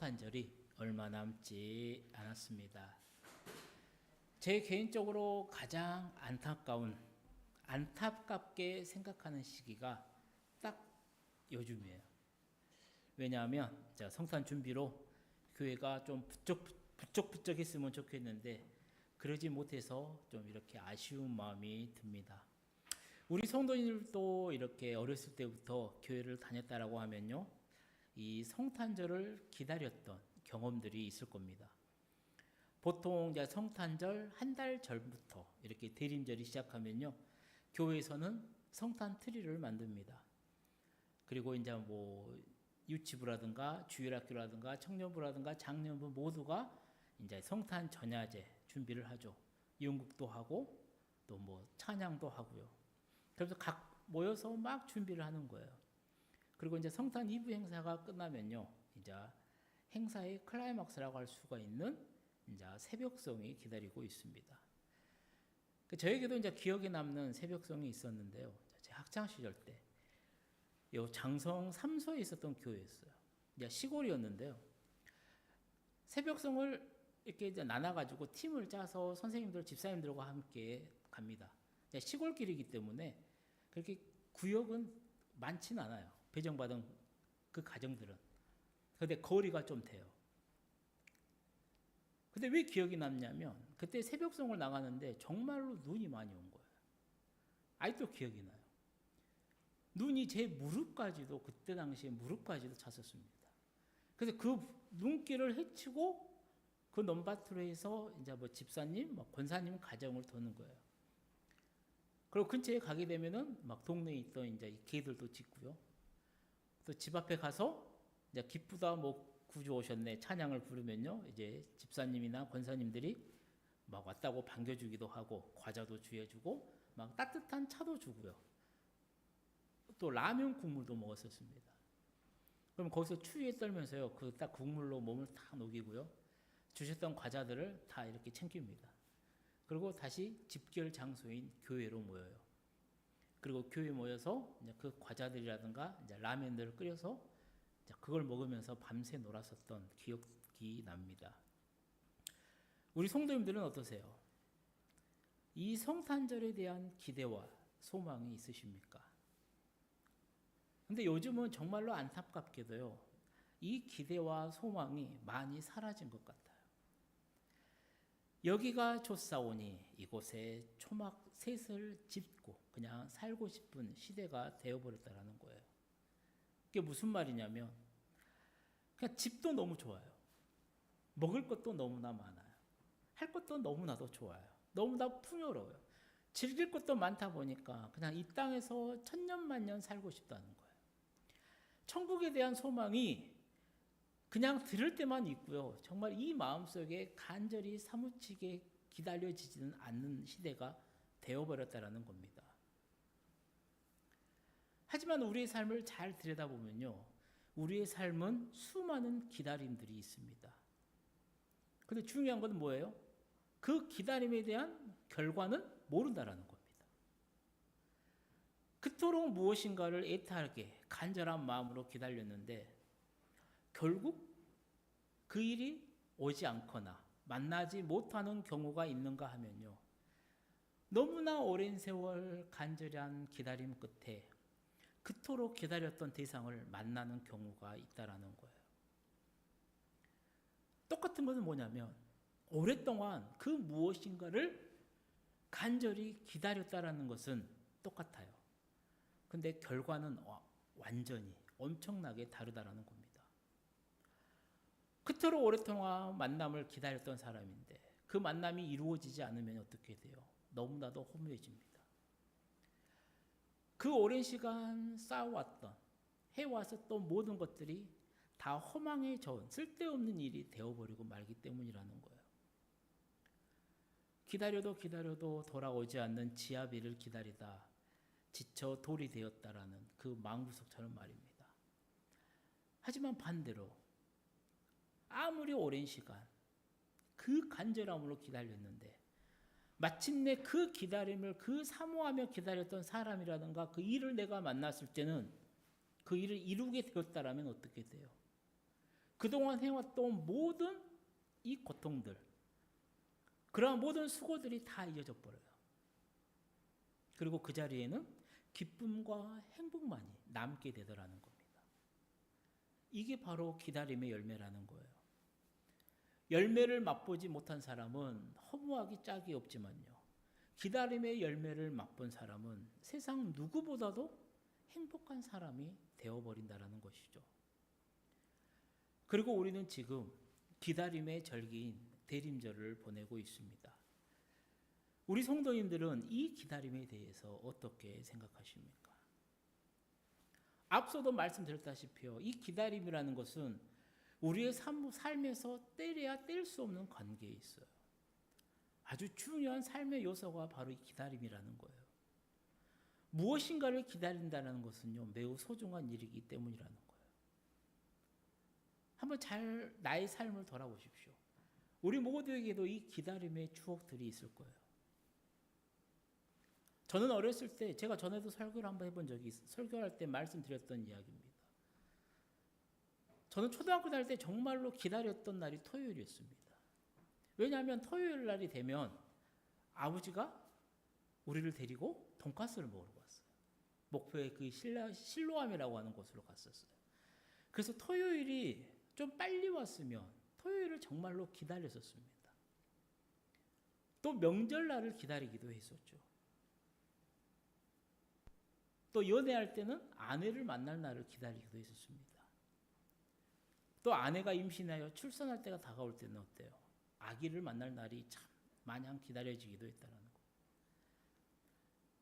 성탄절이 얼마 남지 않았습니다. 제 개인적으로 가장 안타깝게 생각하는 시기가 딱 요즘이에요. 왜냐하면 성탄 준비로 교회가 좀 부쩍부쩍했으면 좋겠는데 그러지 못해서 좀 이렇게 아쉬운 마음이 듭니다. 우리 성도님들도 이렇게 어렸을 때부터 교회를 다녔다라고 하면요, 이 성탄절을 기다렸던 경험들이 있을 겁니다. 보통 이제 성탄절 한 달 전부터 이렇게 대림절이 시작하면요, 교회에서는 성탄 트리를 만듭니다. 그리고 이제 뭐 유치부라든가 주일학교라든가 청년부라든가 장년부 모두가 이제 성탄 전야제 준비를 하죠. 연극도 하고 또 뭐 찬양도 하고요. 그래서 각 모여서 막 준비를 하는 거예요. 그리고 이제 성탄 이브 행사가 끝나면요, 이제 행사의 클라이막스라고 할 수가 있는 이제 새벽송이 기다리고 있습니다. 저에게도 이제 기억에 남는 새벽송이 있었는데요. 제 학창 시절 때, 요 장성 3소에 있었던 교회였어요. 이제 시골이었는데요. 새벽송을 이렇게 이제 나눠가지고 팀을 짜서 선생님들, 집사님들과 함께 갑니다. 시골길이기 때문에 그렇게 구역은 많지는 않아요. 배정받은 그 가정들은. 근데 거리가 좀 돼요. 근데 왜 기억이 남냐면 그때 새벽송을 나가는데 정말로 눈이 많이 온 거예요. 아직도 기억이 나요. 눈이 제 무릎까지도, 그때 당시에 무릎까지도 찼었습니다. 그래서 그 눈길을 헤치고 그 넘바트로 해서 이제 뭐 집사님, 권사님 가정을 도는 거예요. 그리고 근처에 가게 되면은 막 동네에 있던 이제 개들도 짖고요. 또 집 앞에 가서 이제 기쁘다 뭐 구주 오셨네 찬양을 부르면요, 이제 집사님이나 권사님들이 막 왔다고 반겨주기도 하고 과자도 주해주고 막 따뜻한 차도 주고요. 또 라면 국물도 먹었었습니다. 그럼 거기서 추위에 떨면서요, 그 딱 국물로 몸을 다 녹이고요, 주셨던 과자들을 다 이렇게 챙깁니다. 그리고 다시 집결 장소인 교회로 모여요. 그리고 교회에 모여서 이제 그 과자들이라든가 이제 라면들을 끓여서 이제 그걸 먹으면서 밤새 놀았었던 기억이 납니다. 우리 성도님들은 어떠세요? 이 성탄절에 대한 기대와 소망이 있으십니까? 근데 요즘은 정말로 안타깝게도요, 이 기대와 소망이 많이 사라진 것 같아요. 여기가 좋사오니 이곳에 초막 셋을 짓고 그냥 살고 싶은 시대가 되어버렸다는 거예요. 그게 무슨 말이냐면 그냥 집도 너무 좋아요. 먹을 것도 너무나 많아요. 할 것도 너무나도 좋아요. 너무나 풍요로워요. 즐길 것도 많다 보니까 그냥 이 땅에서 천년만년 살고 싶다는 거예요. 천국에 대한 소망이 그냥 들을 때만 있고요, 정말 이 마음속에 간절히 사무치게 기다려지지는 않는 시대가 되어버렸다는 겁니다. 하지만 우리의 삶을 잘 들여다보면요, 우리의 삶은 수많은 기다림들이 있습니다. 근데 중요한 건 뭐예요? 그 기다림에 대한 결과는 모른다라는 겁니다. 그토록 무엇인가를 애타게 간절한 마음으로 기다렸는데 결국 그 일이 오지 않거나 만나지 못하는 경우가 있는가 하면요, 너무나 오랜 세월 간절한 기다림 끝에 그토록 기다렸던 대상을 만나는 경우가 있다라는 거예요. 똑같은 것은 뭐냐면 오랫동안 그 무엇인가를 간절히 기다렸다라는 것은 똑같아요. 근데 결과는 완전히 엄청나게 다르다라는 겁니다. 그토록 오랫동안 만남을 기다렸던 사람인데 그 만남이 이루어지지 않으면 어떻게 돼요? 너무나도 허무해집니다. 그 오랜 시간 쌓아왔던, 해왔었던 모든 것들이 다 허망에 져은 쓸데없는 일이 되어버리고 말기 때문이라는 거예요. 기다려도 돌아오지 않는 지아비를 기다리다 지쳐 돌이 되었다라는 그 망구석처럼 말입니다. 하지만 반대로 아무리 오랜 시간 그 간절함으로 기다렸는데 마침내 그 기다림을, 그 사모하며 기다렸던 사람이라든가 그 일을 내가 만났을 때는 그 일을 이루게 되었다라면 어떻게 돼요? 그동안 해왔던 모든 이 고통들, 그러한 모든 수고들이 다 이어져 버려요. 그리고 그 자리에는 기쁨과 행복만이 남게 되더라는 겁니다. 이게 바로 기다림의 열매라는 거예요. 열매를 맛보지 못한 사람은 허무하기 짝이 없지만요, 기다림의 열매를 맛본 사람은 세상 누구보다도 행복한 사람이 되어버린다는 것이죠. 그리고 우리는 지금 기다림의 절기인 대림절을 보내고 있습니다. 우리 성도님들은 이 기다림에 대해서 어떻게 생각하십니까? 앞서도 말씀드렸다시피요, 이 기다림이라는 것은 우리의 삶에서 떼려야 뗄 수 없는 관계에 있어요. 아주 중요한 삶의 요소가 바로 이 기다림이라는 거예요. 무엇인가를 기다린다는 것은요, 매우 소중한 일이기 때문이라는 거예요. 한번 잘 나의 삶을 돌아보십시오. 우리 모두에게도 이 기다림의 추억들이 있을 거예요. 저는 어렸을 때, 제가 전에도 설교를 한번 해본 적이 있어요. 설교할 때 말씀드렸던 이야기입니다. 저는 초등학교 다닐 때 정말로 기다렸던 날이 토요일이었습니다. 왜냐하면 토요일 날이 되면 아버지가 우리를 데리고 돈가스를 먹으러 갔어요. 목포의 그 실로암이라고 하는 곳으로 갔었어요. 그래서 토요일이 좀 빨리 왔으면 토요일을 정말로 기다렸었습니다. 또 명절날을 기다리기도 했었죠. 또 연애할 때는 아내를 만날 날을 기다리기도 했었습니다. 또 아내가 임신하여 출산할 때가 다가올 때는 어때요? 아기를 만날 날이 참 마냥 기다려지기도 했다는 거.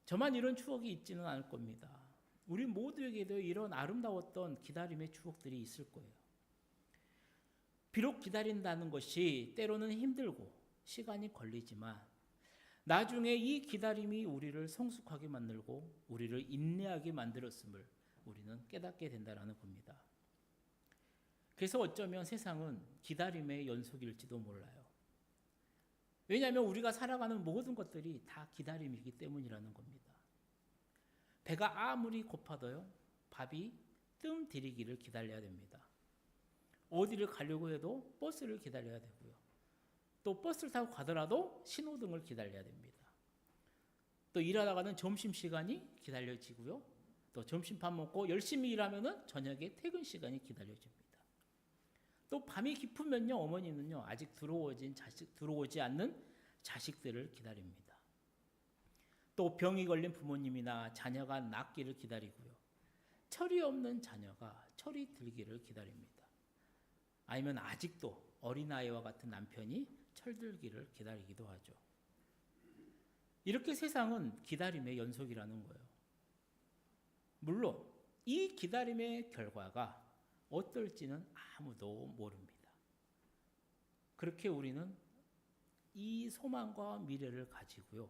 저만 이런 추억이 있지는 않을 겁니다. 우리 모두에게도 이런 아름다웠던 기다림의 추억들이 있을 거예요. 비록 기다린다는 것이 때로는 힘들고 시간이 걸리지만 나중에 이 기다림이 우리를 성숙하게 만들고 우리를 인내하게 만들었음을 우리는 깨닫게 된다는 겁니다. 그래서 어쩌면 세상은 기다림의 연속일지도 몰라요. 왜냐하면 우리가 살아가는 모든 것들이 다 기다림이기 때문이라는 겁니다. 배가 아무리 고파도요, 밥이 뜸 들이기를 기다려야 됩니다. 어디를 가려고 해도 버스를 기다려야 되고요. 또 버스를 타고 가더라도 신호등을 기다려야 됩니다. 또 일하다가는 점심시간이 기다려지고요. 또 점심밥 먹고 열심히 일하면은 저녁에 퇴근 시간이 기다려집니다. 또 밤이 깊으면요, 어머니는요, 아직 들어오지 않는 자식들을 기다립니다. 또 병이 걸린 부모님이나 자녀가 낫기를 기다리고요. 철이 없는 자녀가 철이 들기를 기다립니다. 아니면 아직도 어린아이와 같은 남편이 철들기를 기다리기도 하죠. 이렇게 세상은 기다림의 연속이라는 거예요. 물론 이 기다림의 결과가 어떨지는 아무도 모릅니다. 그렇게 우리는 이 소망과 미래를 가지고요,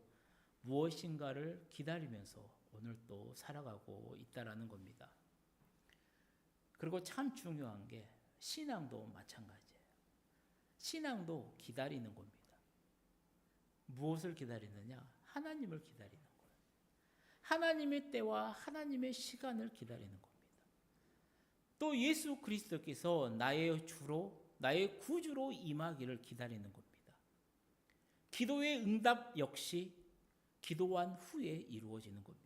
무엇인가를 기다리면서 오늘 또 살아가고 있다라는 겁니다. 그리고 참 중요한 게 신앙도 마찬가지예요. 신앙도 기다리는 겁니다. 무엇을 기다리느냐? 하나님을 기다리는 거예요. 하나님의 때와 하나님의 시간을 기다리는 겁니다. 또 예수 그리스도께서 나의 주로, 나의 구주로 임하기를 기다리는 겁니다. 기도의 응답 역시 기도한 후에 이루어지는 겁니다.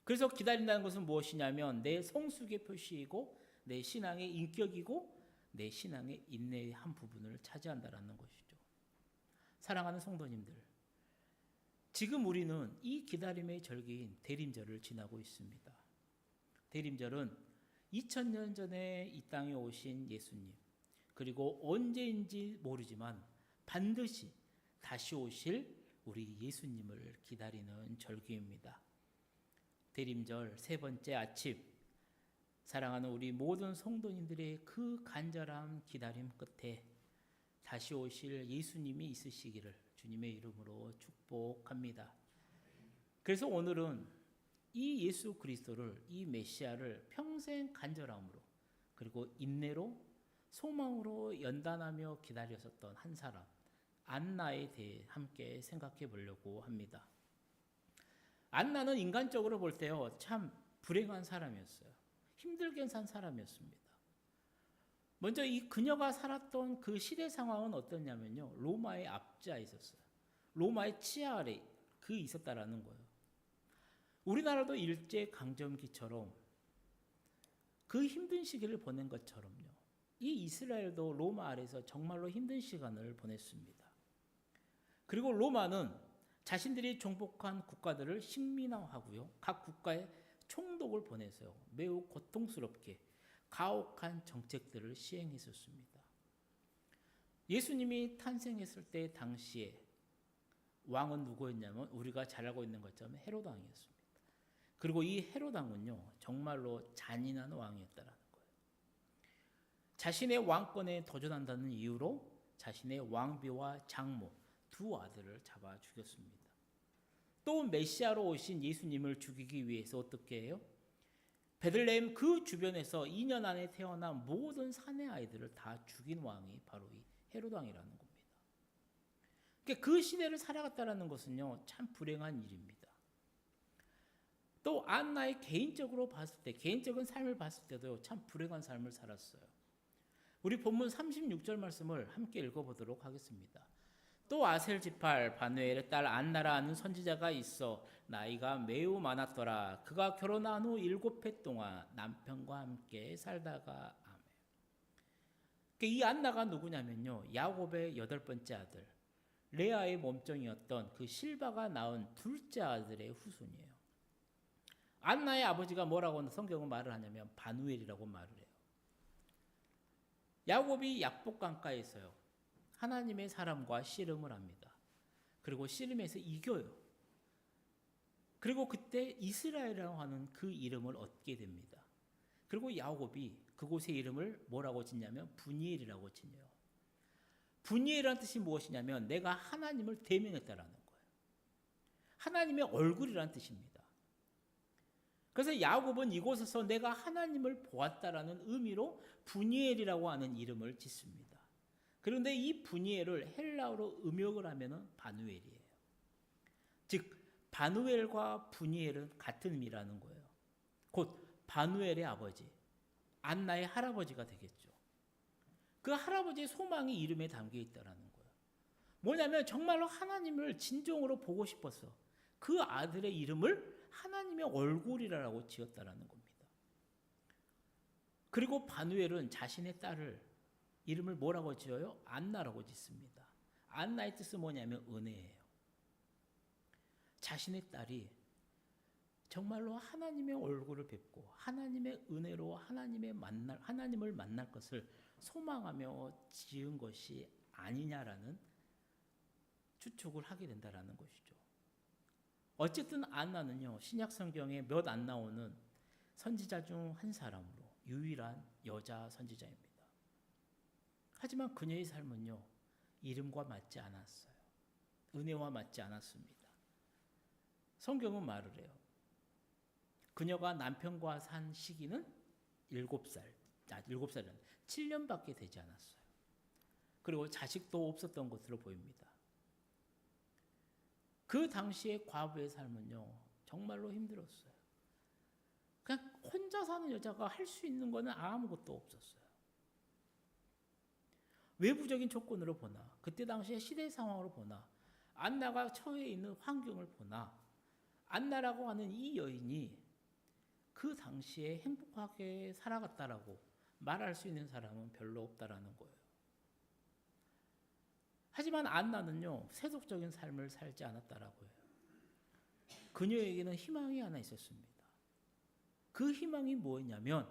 그래서 기다린다는 것은 무엇이냐면 내 성숙의 표시이고 내 신앙의 인격이고 내 신앙의 인내의 한 부분을 차지한다는 것이죠. 사랑하는 성도님들, 지금 우리는 이 기다림의 절기인 대림절을 지나고 있습니다. 대림절은 2000년 전에 이 땅에 오신 예수님, 그리고 언제인지 모르지만 반드시 다시 오실 우리 예수님을 기다리는 절기입니다. 대림절 세 번째 아침, 사랑하는 우리 모든 성도님들의 그 간절한 기다림 끝에 다시 오실 예수님이 있으시기를 주님의 이름으로 축복합니다. 그래서 오늘은 이 예수 그리스도를, 이 메시아를 평생 간절함으로 그리고 인내로 소망으로 연단하며 기다렸었던 한 사람, 안나에 대해 함께 생각해 보려고 합니다. 안나는 인간적으로 볼 때요, 참 불행한 사람이었어요. 힘들게 산 사람이었습니다. 먼저 이 그녀가 살았던 그 시대 상황은 어떻냐면요. 로마의 압제하에 있었어요. 로마의 치하 아래 그 있었다라는 거예요. 우리나라도 일제 강점기처럼 그 힘든 시기를 보낸 것처럼요. 이 이스라엘도 로마 아래에서 정말로 힘든 시간을 보냈습니다. 그리고 로마는 자신들이 정복한 국가들을 식민화하고요. 각 국가에 총독을 보내서요. 매우 고통스럽게 가혹한 정책들을 시행했었습니다. 예수님이 탄생했을 때 당시에 왕은 누구였냐면 우리가 잘 알고 있는 것처럼 헤롯 왕이었습니다. 그리고 이 헤롯 왕은요. 정말로 잔인한 왕이었다라는 거예요. 자신의 왕권에 도전한다는 이유로 자신의 왕비와 장모 두 아들을 잡아 죽였습니다. 또 메시아로 오신 예수님을 죽이기 위해서 어떻게 해요? 베들레헴 그 주변에서 2년 안에 태어난 모든 사내 아이들을 다 죽인 왕이 바로 이 헤롯 왕이라는 겁니다. 그러니까 그 시대를 살아갔다는 것은요, 참 불행한 일입니다. 또 안나의 개인적으로 봤을 때, 개인적인 삶을 봤을 때도 참 불행한 삶을 살았어요. 우리 본문 36절 말씀을 함께 읽어보도록 하겠습니다. 또 아셀 지팔 바누엘의 딸 안나라 하는 선지자가 있어 나이가 매우 많았더라. 그가 결혼한 후 7해 동안 남편과 함께 살다가 아멘. 이 안나가 누구냐면요, 야곱의 8번째 아들 레아의 몸종이었던 그 실바가 낳은 둘째 아들의 후손이에요. 안나의 아버지가 뭐라고 성경은 말을 하냐면 바누엘이라고 말을 해요. 야곱이 약복강가에서요, 하나님의 사람과 씨름을 합니다. 그리고 씨름에서 이겨요. 그리고 그때 이스라엘이라고 하는 그 이름을 얻게 됩니다. 그리고 야곱이 그곳의 이름을 뭐라고 짓냐면 분이엘이라고 짓네요. 분이엘이라는 뜻이 무엇이냐면 내가 하나님을 대면했다라는 거예요. 하나님의 얼굴이라는 뜻입니다. 그래서 야곱은 이곳에서 내가 하나님을 보았다라는 의미로 분이엘이라고 하는 이름을 짓습니다. 그런데 이 분이엘을 헬라어로 음역을 하면 바누엘이에요. 즉 바누엘과 분이엘은 같은 의미라는 거예요. 곧 바누엘의 아버지, 안나의 할아버지가 되겠죠. 그 할아버지의 소망이 이름에 담겨 있다는 거예요. 뭐냐면 정말로 하나님을 진정으로 보고 싶어서 그 아들의 이름을 하나님의 얼굴이라고 지었다는 겁니다. 그리고 바누엘은 자신의 딸을 이름을 뭐라고 지어요? 안나라고 짓습니다. 안나의 뜻은 뭐냐면 은혜예요. 자신의 딸이 정말로 하나님의 얼굴을 뵙고 하나님의 은혜로 하나님을 만날 것을 소망하며 지은 것이 아니냐라는 추측을 하게 된다는 것이죠. 어쨌든 안나는요, 신약 성경에 몇 안 나오는 선지자 중 한 사람으로 유일한 여자 선지자입니다. 하지만 그녀의 삶은요, 이름과 맞지 않았어요. 은혜와 맞지 않았습니다. 성경은 말을 해요. 그녀가 남편과 산 시기는 7살은 7년밖에 되지 않았어요. 그리고 자식도 없었던 것으로 보입니다. 그 당시의 과부의 삶은요, 정말로 힘들었어요. 그냥 혼자 사는 여자가 할 수 있는 거는 아무것도 없었어요. 외부적인 조건으로 보나, 그때 당시의 시대 상황으로 보나, 안나가 처해 있는 환경을 보나, 안나라고 하는 이 여인이 그 당시에 행복하게 살아갔다라고 말할 수 있는 사람은 별로 없다라는 거예요. 하지만 안나는요, 세속적인 삶을 살지 않았다라고 해요. 그녀에게는 희망이 하나 있었습니다. 그 희망이 뭐였냐면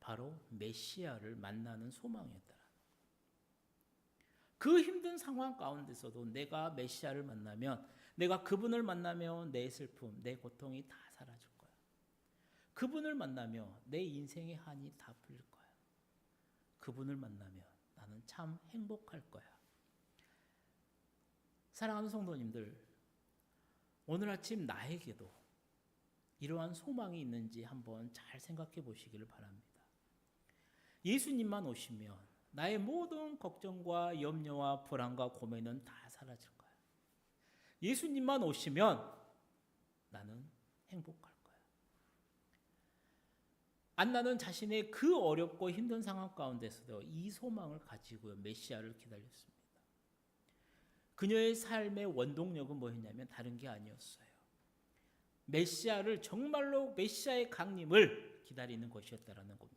바로 메시아를 만나는 소망이었다. 그 힘든 상황 가운데서도 내가 메시아를 만나면, 내가 그분을 만나면 내 슬픔, 내 고통이 다 사라질 거야. 그분을 만나면 내 인생의 한이 다 풀릴 거야. 그분을 만나면 나는 참 행복할 거야. 사랑하는 성도님들, 오늘 아침 나에게도 이러한 소망이 있는지 한번 잘 생각해 보시기를 바랍니다. 예수님만 오시면 나의 모든 걱정과 염려와 불안과 고민은 다 사라질 거야. 예수님만 오시면 나는 행복할 거야. 안나는 자신의 그 어렵고 힘든 상황 가운데서도 이 소망을 가지고 메시아를 기다렸습니다. 그녀의 삶의 원동력은 뭐였냐면 다른 게 아니었어요. 메시아를 정말로 메시아의 강림을 기다리는 것이었다라는 겁니다.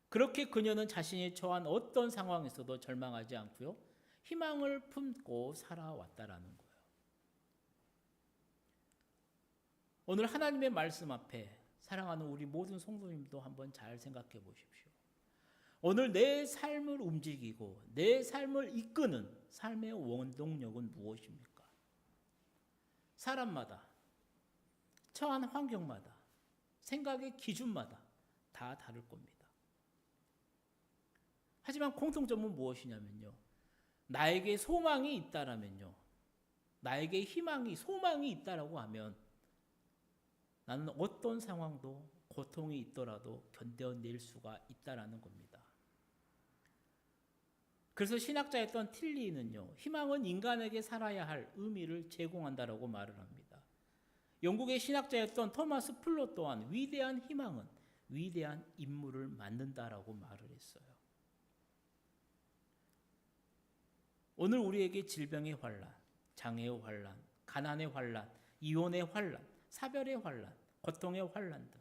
그렇게 그녀는 자신이 처한 어떤 상황에서도 절망하지 않고요. 희망을 품고 살아왔다라는 거예요. 오늘 하나님의 말씀 앞에 사랑하는 우리 모든 성도님도 한번 잘 생각해 보십시오. 오늘 내 삶을 움직이고 내 삶을 이끄는 삶의 원동력은 무엇입니까? 사람마다, 처한 환경마다, 생각의 기준마다 다 다를 겁니다. 하지만 공통점은 무엇이냐면요. 나에게 소망이 있다라면요. 나에게 희망이, 소망이 있다라고 하면 나는 어떤 상황도 고통이 있더라도 견뎌낼 수가 있다라는 겁니다. 그래서 신학자였던 틸리는요. 희망은 인간에게 살아야 할 의미를 제공한다라고 말을 합니다. 영국의 신학자였던 토마스 플로 또한 위대한 희망은 위대한 인물을 만든다라고 말을 했어요. 오늘 우리에게 질병의 환란, 장애의 환란, 가난의 환란, 이혼의 환란, 사별의 환란, 고통의 환란 등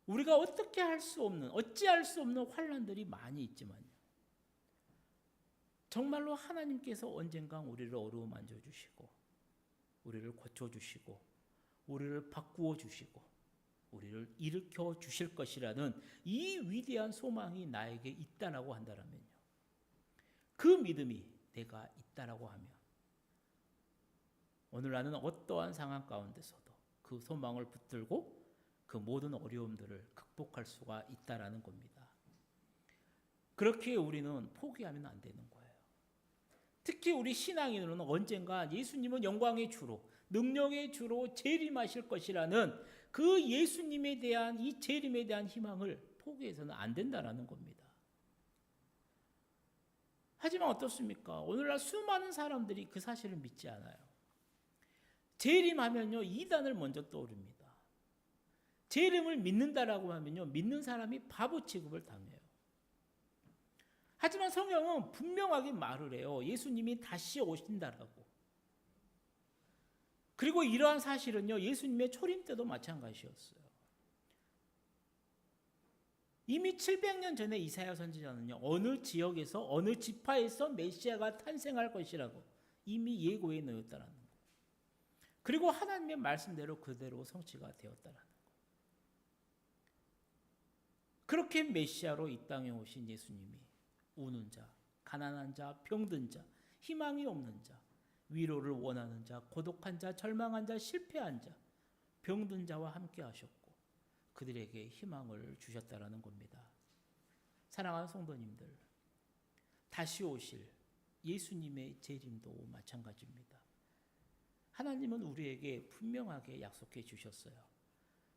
우리가 어떻게 할 수 없는, 어찌할 수 없는 환란들이 많이 있지만요. 정말로 하나님께서 언젠가 우리를 어루만져 주시고 우리를 고쳐 주시고 우리를 바꾸어 주시고 우리를 일으켜 주실 것이라는 이 위대한 소망이 나에게 있다라고 한다면요. 그 믿음이 내가 있다라고 하면 오늘 나는 어떠한 상황 가운데서도 그 소망을 붙들고 그 모든 어려움들을 극복할 수가 있다라는 겁니다. 그렇게 우리는 포기하면 안 되는 거예요. 특히 우리 신앙인으로는 언젠가 예수님은 영광의 주로, 능력의 주로 재림하실 것이라는 그 예수님에 대한 이 재림에 대한 희망을 포기해서는 안 된다라는 겁니다. 하지만 어떻습니까? 오늘날 수많은 사람들이 그 사실을 믿지 않아요. 재림하면요, 이단을 먼저 떠오릅니다. 재림을 믿는다라고 하면요, 믿는 사람이 바보 취급을 당해요. 하지만 성경은 분명하게 말을 해요. 예수님이 다시 오신다라고. 그리고 이러한 사실은요, 예수님의 초림 때도 마찬가지였어요. 이미 700년 전에 이사야 선지자는요, 어느 지역에서 어느 지파에서 메시아가 탄생할 것이라고 이미 예고해 놓았다라는 거예요. 그리고 하나님의 말씀대로 그대로 성취가 되었다라는 거예요. 그렇게 메시아로 이 땅에 오신 예수님이 우는 자, 가난한 자, 병든 자, 희망이 없는 자, 위로를 원하는 자, 고독한 자, 절망한 자, 실패한 자, 병든 자와 함께 하셨고 그들에게 희망을 주셨다라는 겁니다. 사랑하는 성도님들, 다시 오실 예수님의 재림도 마찬가지입니다. 하나님은 우리에게 분명하게 약속해 주셨어요.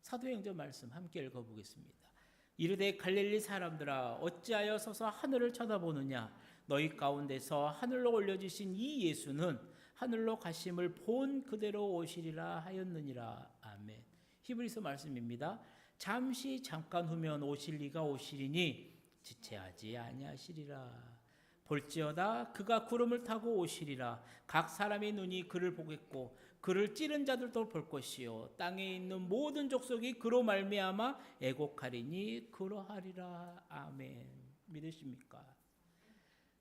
사도행전 말씀 함께 읽어보겠습니다. 이르되 갈릴리 사람들아 어찌하여 서서 하늘을 쳐다보느냐 너희 가운데서 하늘로 올려주신 이 예수는 하늘로 가심을 본 그대로 오시리라 하였느니라. 아멘. 히브리서 말씀입니다. 잠시 잠깐 후면 오실 이가 오시리니 지체하지 아니하시리라. 볼지어다 그가 구름을 타고 오시리라. 각 사람의 눈이 그를 보겠고 그를 찌른 자들도 볼 것이요 땅에 있는 모든 족속이 그로 말미암아 애곡하리니 그러하리라. 아멘. 믿으십니까?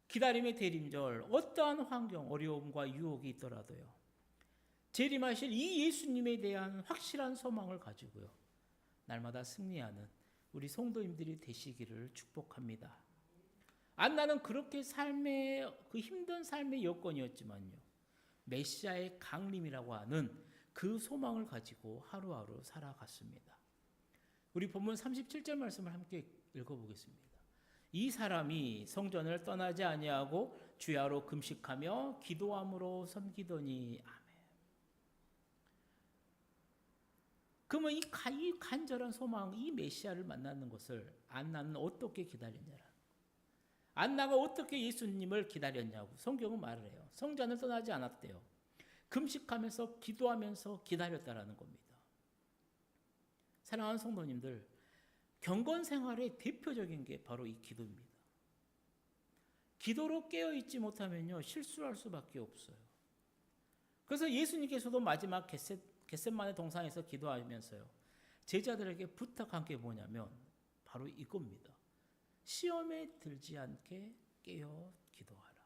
기다림의 대림절, 어떠한 환경, 어려움과 유혹이 있더라도요, 재림하실 이 예수님에 대한 확실한 소망을 가지고요, 날마다 승리하는 우리 성도님들이 되시기를 축복합니다. 안나는 그렇게 삶의 그 힘든 삶의 여건이었지만요, 메시아의 강림이라고 하는 그 소망을 가지고 하루하루 살아갔습니다. 우리 본문 37절 말씀을 함께 읽어보겠습니다. 이 사람이 성전을 떠나지 아니하고 주야로 금식하며 기도함으로 섬기더니. 아멘. 그러면 이 간절한 소망, 이 메시아를 만나는 것을 안나는 어떻게 기다렸냐? 안나가 어떻게 예수님을 기다렸냐고 성경은 말을 해요. 성전을 떠나지 않았대요. 금식하면서 기도하면서 기다렸다라는 겁니다. 사랑하는 성도님들, 경건 생활의 대표적인 게 바로 이 기도입니다. 기도로 깨어있지 못하면요, 실수할 수밖에 없어요. 그래서 예수님께서도 마지막 겟셋마네 동산에서 기도하면서요, 제자들에게 부탁한 게 뭐냐면 바로 이겁니다. 시험에 들지 않게 깨어 기도하라.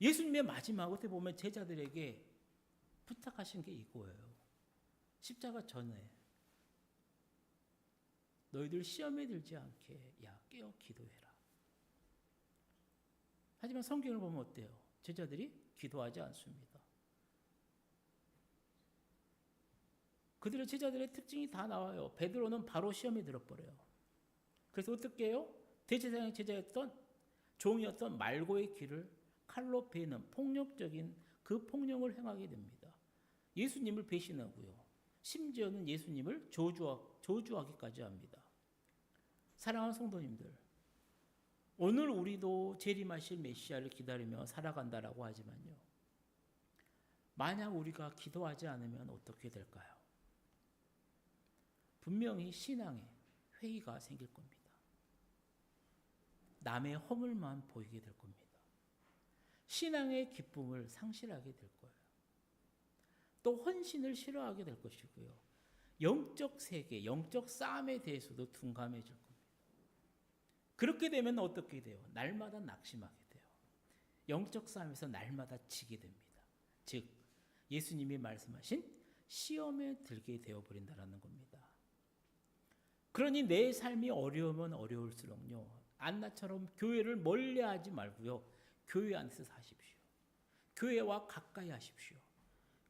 예수님의 마지막 어떻게 보면 제자들에게 부탁하신 게 이거예요. 십자가 전에 너희들 시험에 들지 않게 깨어 기도해라. 하지만 성경을 보면 어때요? 제자들이 기도하지 않습니다. 그들의 제자들의 특징이 다 나와요. 베드로는 바로 시험에 들어버려요. 그래서 어떻게 해요? 대제사장의 제자였던 종이었던 말고의 길을 칼로 베는 폭력적인 그 폭력을 행하게 됩니다. 예수님을 배신하고요. 심지어는 예수님을 저주하기까지 합니다. 사랑하는 성도님들, 오늘 우리도 재림하실 메시아를 기다리며 살아간다라고 하지만요, 만약 우리가 기도하지 않으면 어떻게 될까요? 분명히 신앙에 회의가 생길 겁니다. 남의 허물만 보이게 될 겁니다. 신앙의 기쁨을 상실하게 될 거예요. 또 헌신을 싫어하게 될 것이고요. 영적 세계, 영적 싸움에 대해서도 둔감해질 겁니다. 그렇게 되면 어떻게 돼요? 날마다 낙심하게 돼요. 영적 싸움에서 날마다 지게 됩니다. 즉, 예수님이 말씀하신 시험에 들게 되어버린다는 겁니다. 그러니 내 삶이 어려우면 어려울수록요, 안나처럼 교회를 멀리하지 말고요, 교회 안에서 사십시오. 교회와 가까이 하십시오.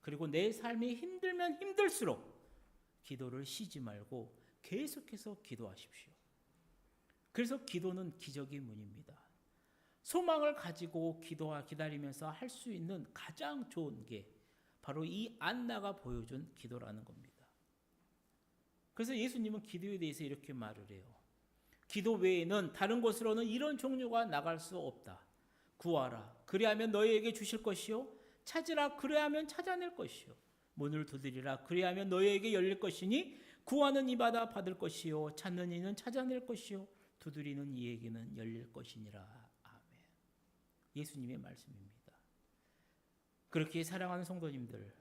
그리고 내 삶이 힘들면 힘들수록 기도를 쉬지 말고 계속해서 기도하십시오. 그래서 기도는 기적의 문입니다. 소망을 가지고 기다리면서 할 수 있는 가장 좋은 게 바로 이 안나가 보여준 기도라는 겁니다. 그래서 예수님은 기도에 대해서 이렇게 말을 해요. 기도 외에는 다른 곳으로는 이런 종류가 나갈 수 없다. 구하라. 그리하면 너희에게 주실 것이요. 찾으라. 그리하면 찾아낼 것이요. 문을 두드리라. 그리하면 너희에게 열릴 것이니 구하는 이마다 받을 것이요. 찾는 이는 찾아낼 것이요. 두드리는 이에게는 열릴 것이니라. 아멘. 예수님의 말씀입니다. 그렇게 사랑하는 성도님들,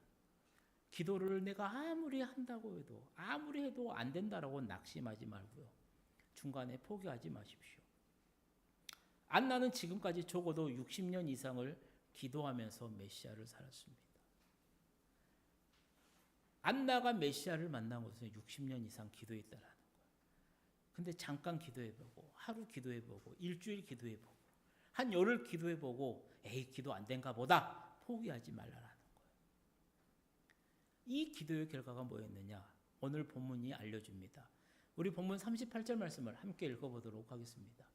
기도를 내가 아무리 한다고 해도 아무리 해도 안 된다라고 낙심하지 말고요. 중간에 포기하지 마십시오. 안나는 지금까지 적어도 60년 이상을 기도하면서 메시아를 살았습니다. 안나가 메시아를 만난 것은 60년 이상 기도했다라는 거예요. 근데 잠깐 기도해보고 하루 기도해보고 일주일 기도해보고 한 열흘 기도해보고 에이 기도 안 된가 보다 포기하지 말라라는 거예요. 이 기도의 결과가 뭐였느냐? 오늘 본문이 알려줍니다. 우리 본문 38절 말씀을 함께 읽어보도록 하겠습니다.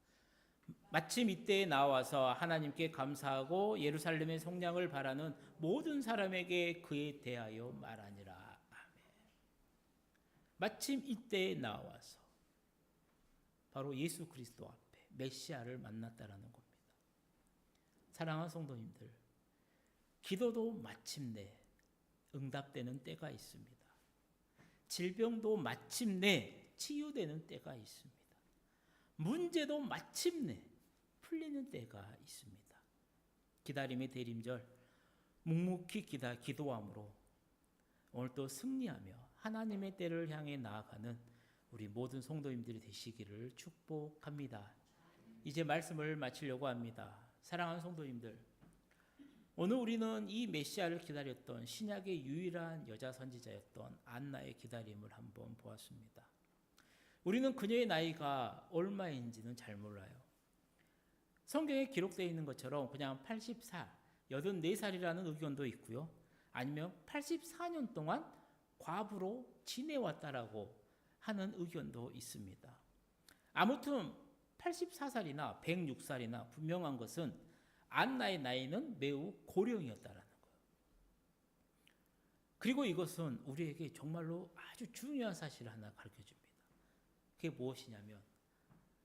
마침 이때에 나와서 하나님께 감사하고 예루살렘의 성량을 바라는 모든 사람에게 그에 대하여 말하니라. 아멘. 마침 이때에 나와서 바로 예수 그리스도 앞에 메시아를 만났다라는 겁니다. 사랑하는 성도님들, 기도도 마침내 응답되는 때가 있습니다. 질병도 마침내 치유되는 때가 있습니다. 문제도 마침내 풀리는 때가 있습니다. 기다림의 대림절, 묵묵히 기도함으로 오늘 또 승리하며 하나님의 때를 향해 나아가는 우리 모든 성도님들이 되시기를 축복합니다. 이제 말씀을 마치려고 합니다. 사랑하는 성도님들, 오늘 우리는 이 메시아를 기다렸던 신약의 유일한 여자 선지자였던 안나의 기다림을 한번 보았습니다. 우리는 그녀의 나이가 얼마인지는 잘 몰라요. 성경에 기록되어 있는 것처럼 그냥 84, 84살이라는 의견도 있고요. 아니면 84년 동안 과부로 지내왔다라고 하는 의견도 있습니다. 아무튼 84살이나 106살이나 분명한 것은 안나의 나이는 매우 고령이었다라는 거예요. 그리고 이것은 우리에게 정말로 아주 중요한 사실을 하나 가르쳐줍니다. 그게 무엇이냐면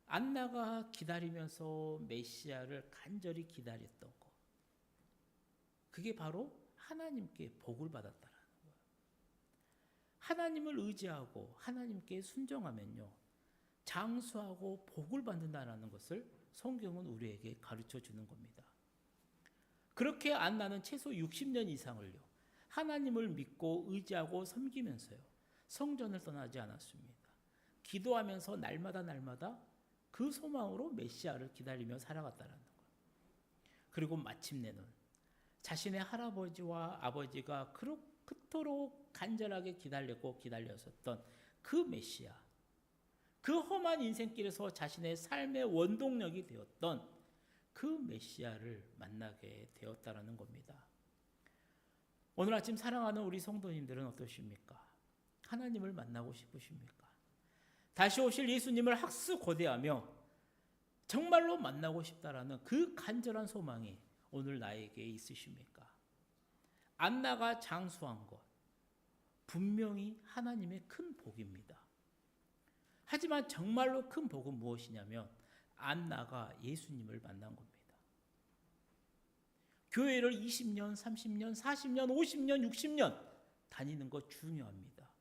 안나가 기다리면서 메시아를 간절히 기다렸던 것, 그게 바로 하나님께 복을 받았다라는 거예요. 하나님을 의지하고 하나님께 순종하면요, 장수하고 복을 받는다는 것을 성경은 우리에게 가르쳐 주는 겁니다. 그렇게 안나는 최소 60년 이상을요, 하나님을 믿고 의지하고 섬기면서요, 성전을 떠나지 않았습니다. 기도하면서 날마다 그 소망으로 메시아를 기다리며 살아갔다는 거예요. 그리고 마침내는 자신의 할아버지와 아버지가 그토록 간절하게 기다렸었던 그 메시아, 그 험한 인생길에서 자신의 삶의 원동력이 되었던 그 메시아를 만나게 되었다는 겁니다. 오늘 아침 사랑하는 우리 성도님들은 어떠십니까? 하나님을 만나고 싶으십니까? 다시 오실 예수님을 학수고대하며 정말로 만나고 싶다라는 그 간절한 소망이 오늘 나에게 있으십니까? 안나가 장수한 것, 분명히 하나님의 큰 복입니다. 하지만 정말로 큰 복은 무엇이냐면 안나가 예수님을 만난 겁니다. 교회를 20년, 30년, 40년, 50년, 60년 다니는 것 중요합니다.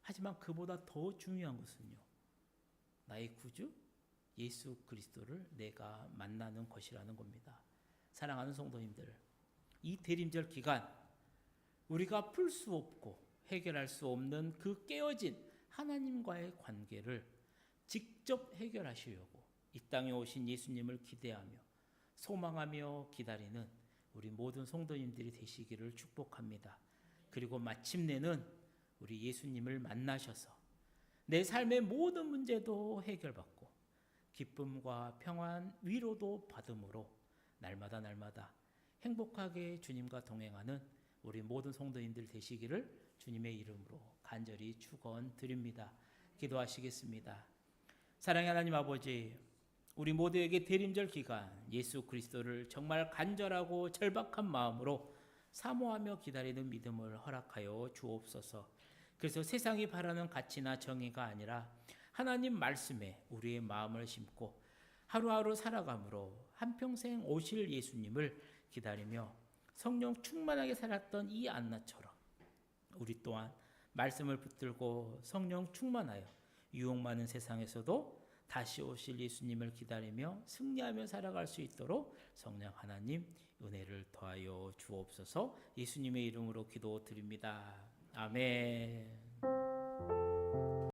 하지만 그보다 더 중요한 것은요, 나의 구주 예수 그리스도를 내가 만나는 것이라는 겁니다. 사랑하는 성도님들, 이 대림절 기간 우리가 풀 수 없고 해결할 수 없는 그 깨어진 하나님과의 관계를 직접 해결하시려고 이 땅에 오신 예수님을 기대하며 소망하며 기다리는 우리 모든 성도님들이 되시기를 축복합니다. 그리고 마침내는 우리 예수님을 만나셔서 내 삶의 모든 문제도 해결받고 기쁨과 평안, 위로도 받음으로 날마다 행복하게 주님과 동행하는 우리 모든 성도님들 되시기를 주님의 이름으로 간절히 축원드립니다. 기도하시겠습니다. 사랑의 하나님 아버지, 우리 모두에게 대림절 기간 예수 그리스도를 정말 간절하고 절박한 마음으로 사모하며 기다리는 믿음을 허락하여 주옵소서. 그래서 세상이 바라는 가치나 정의가 아니라 하나님 말씀에 우리의 마음을 심고 하루하루 살아감으로 한평생 오실 예수님을 기다리며 성령 충만하게 살았던 이 안나처럼 우리 또한 말씀을 붙들고 성령 충만하여 유혹 많은 세상에서도 다시 오실 예수님을 기다리며 승리하며 살아갈 수 있도록 성령 하나님 은혜를 더하여 주옵소서. 예수님의 이름으로 기도드립니다. 아멘.